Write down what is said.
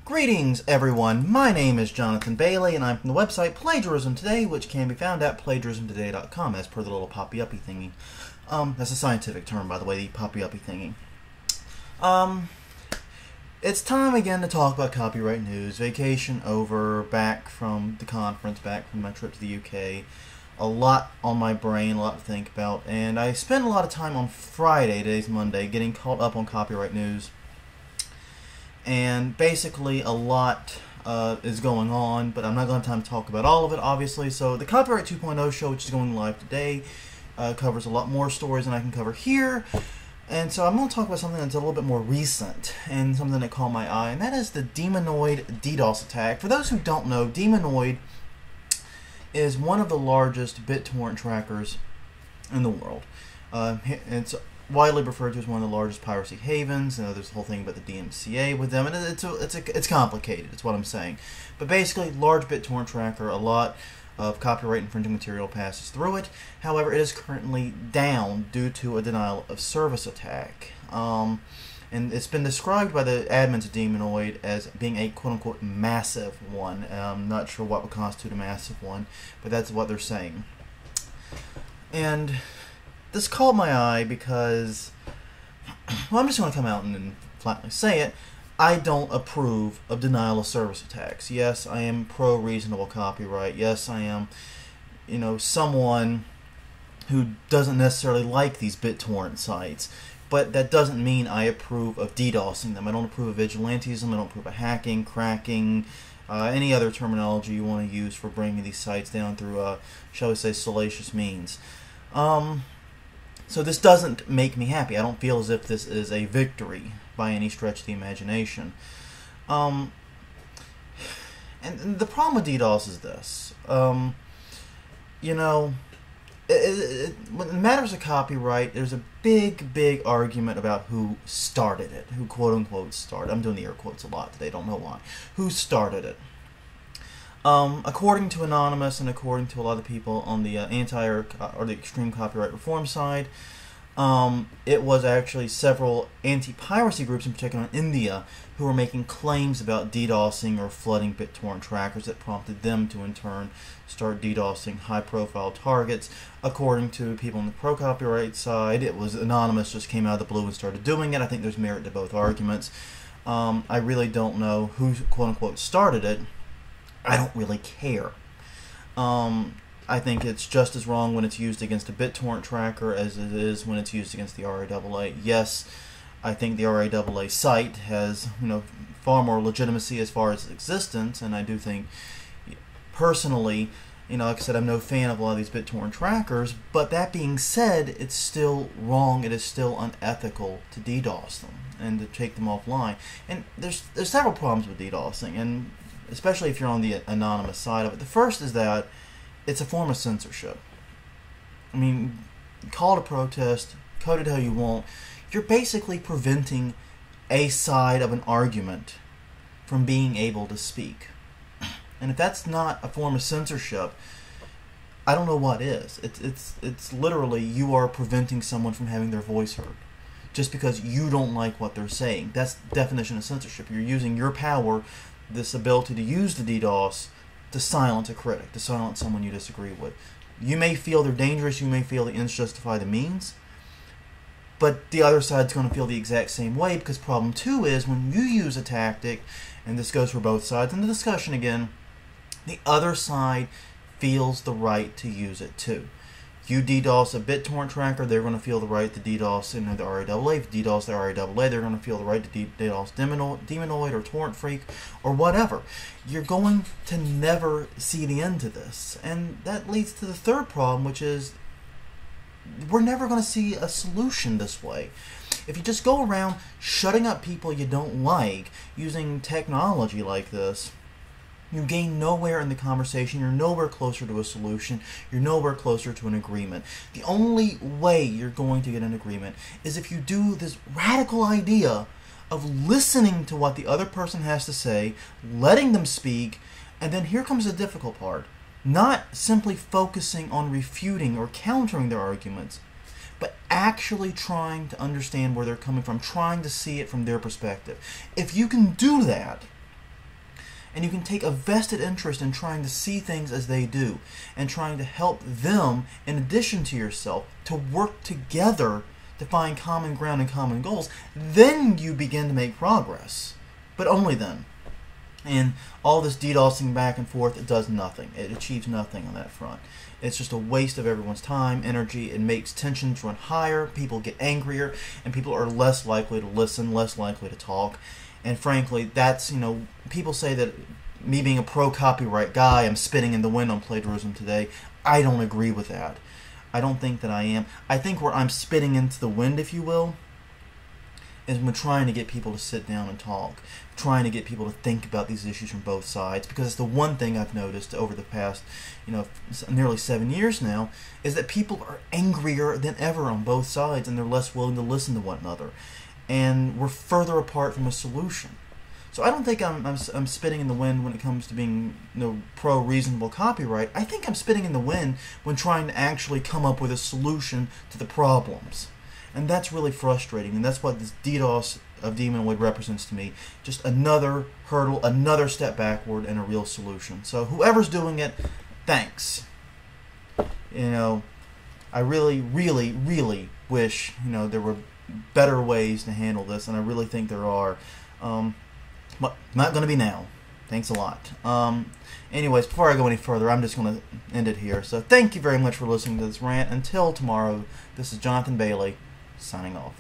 Greetings, everyone. My name is Jonathan Bailey, and I'm from the website Plagiarism Today, which can be found at plagiarismtoday.com, as per the little poppy-uppy thingy. That's a scientific term, by the way, the poppy-uppy thingy. It's time again to talk about copyright news. Vacation over, back from the conference, back from my trip to the UK. A lot on my brain, a lot to think about, and I spent a lot of time on Friday, today's Monday, getting caught up on copyright news. And basically a lot is going on, but I'm not going to have time to talk about all of it, obviously. So the Copyright 2.0 show, which is going live today, covers a lot more stories than I can cover here. And so I'm going to talk about something that's a little bit more recent and something that caught my eye, and that is the Demonoid DDoS attack. For those who don't know, Demonoid is one of the largest BitTorrent trackers in the world. It's widely referred to as one of the largest piracy havens. There's the whole thing about the DMCA with them, and it's complicated. It's what I'm saying. But basically, large BitTorrent tracker, a lot of copyright infringing material passes through it. However, it is currently down due to a denial of service attack. And it's been described by the admins of Demonoid as being a quote-unquote massive one. I'm not sure what would constitute a massive one, but that's what they're saying. And this caught my eye because, well, I'm just going to come out and flatly say it. I don't approve of denial of service attacks. Yes, I am pro-reasonable copyright. Yes, I am, someone who doesn't necessarily like these BitTorrent sites. But that doesn't mean I approve of DDoSing them. I don't approve of vigilantism. I don't approve of hacking, cracking, any other terminology you want to use for bringing these sites down through, shall we say, salacious means. So this doesn't make me happy. I don't feel as if this is a victory by any stretch of the imagination. And the problem with DDoS is this. When it matters of copyright, there's a big argument about who started it, who quote-unquote started. I'm doing the air quotes a lot today, don't know why. Who started it? According to Anonymous and according to a lot of people on the or the extreme copyright reform side, it was actually several anti-piracy groups, in particular in India, who were making claims about DDoSing or flooding BitTorrent trackers that prompted them to, in turn, start DDoSing high-profile targets. According to people on the pro-copyright side, it was Anonymous just came out of the blue and started doing it. I think there's merit to both arguments. I really don't know who, quote-unquote, started it. I don't really care. I think it's just as wrong when it's used against a BitTorrent tracker as it is when it's used against the RIAA. Yes, I think the RIAA site has, far more legitimacy as far as its existence, and I do think, personally, like I said, I'm no fan of a lot of these BitTorrent trackers, but that being said, it's still wrong, it is still unethical to DDoS them and to take them offline. And there's several problems with DDoSing, and especially if you're on the anonymous side of it. The first is that it's a form of censorship. I mean, call it a protest, code it how you want. You're basically preventing a side of an argument from being able to speak. And if that's not a form of censorship, I don't know what is. It's literally you are preventing someone from having their voice heard just because you don't like what they're saying. That's the definition of censorship. You're using your power, this ability to use the DDoS, to silence a critic, to silence someone you disagree with. You may feel they're dangerous, you may feel the ends justify the means, but the other side's going to feel the exact same way, because problem two is when you use a tactic, and this goes for both sides in the discussion again, the other side feels the right to use it too. You DDoS a BitTorrent tracker, they're going to feel the right to DDoS the RIAA. If you DDoS the RIAA, they're going to feel the right to DDoS Demonoid or Torrent Freak or whatever. You're going to never see the end to this. And that leads to the third problem, which is we're never going to see a solution this way. If you just go around shutting up people you don't like using technology like this, you gain nowhere in the conversation, you're nowhere closer to a solution, you're nowhere closer to an agreement. The only way you're going to get an agreement is if you do this radical idea of listening to what the other person has to say, letting them speak, and then here comes the difficult part. Not simply focusing on refuting or countering their arguments, but actually trying to understand where they're coming from, trying to see it from their perspective. If you can do that, And you can take a vested interest in trying to see things as they do and trying to help them, in addition to yourself, to work together to find common ground and common goals. Then you begin to make progress. But only then. And all this DDOSing back and forth, it does nothing. It achieves nothing on that front. It's just a waste of everyone's time, energy. It makes tensions run higher. People get angrier, and people are less likely to listen, less likely to talk. And frankly, that's, people say that me being a pro-copyright guy, I'm spitting in the wind on plagiarism today. I don't agree with that. I don't think that I am. I think where I'm spitting into the wind, if you will, is when trying to get people to sit down and talk, trying to get people to think about these issues from both sides, because it's the one thing I've noticed over the past, nearly 7 years now, is that people are angrier than ever on both sides, and they're less willing to listen to one another, and we're further apart from a solution. So I don't think I'm spitting in the wind when it comes to being pro-reasonable copyright. I think I'm spitting in the wind when trying to actually come up with a solution to the problems. And that's really frustrating, and that's what this DDoS of Demonoid represents to me. Just another hurdle, another step backward, and a real solution. So whoever's doing it, thanks. I really, really, really wish, there were better ways to handle this, and I really think there are. But not going to be now. Thanks a lot. Anyways, before I go any further, I'm just going to end it here. So thank you very much for listening to this rant. Until tomorrow, this is Jonathan Bailey, signing off.